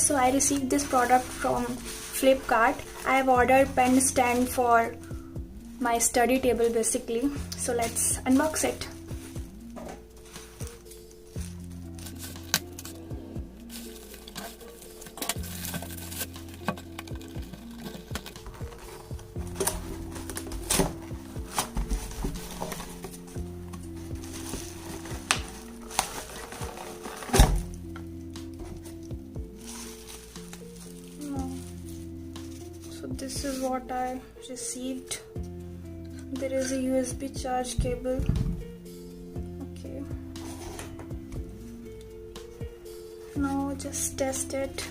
guys, so I received this product from Flipkart. I have ordered pen stand for my study table basically. So let's unbox it. So this is what I received. There is a USB charge cable. Okay. Now just test it.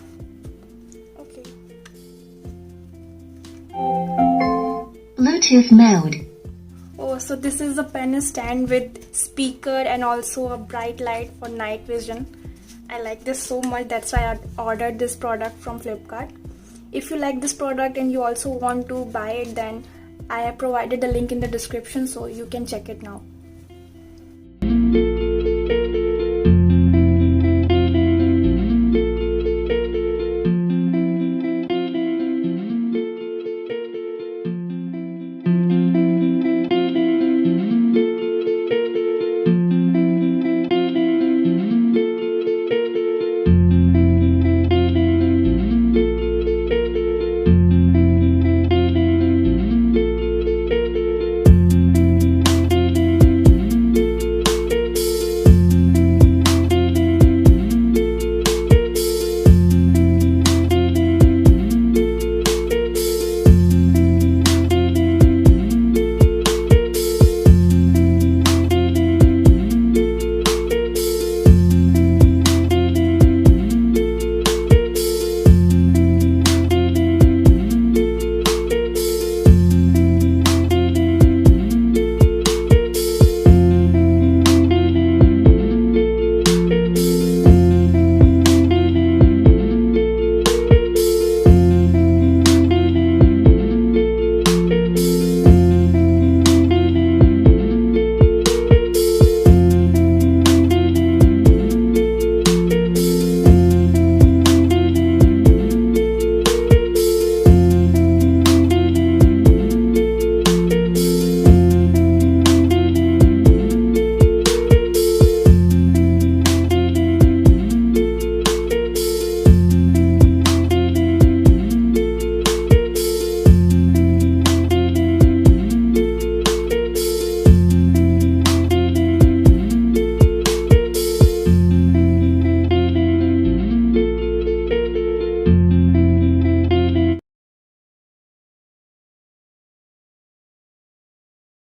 Okay. Bluetooth mode. Oh, so this is a pen stand with speaker and also a bright light for night vision. I like this so much, that's why I ordered this product from Flipkart. If you like this product and you also want to buy it, then I have provided the link in the description so you can check it now.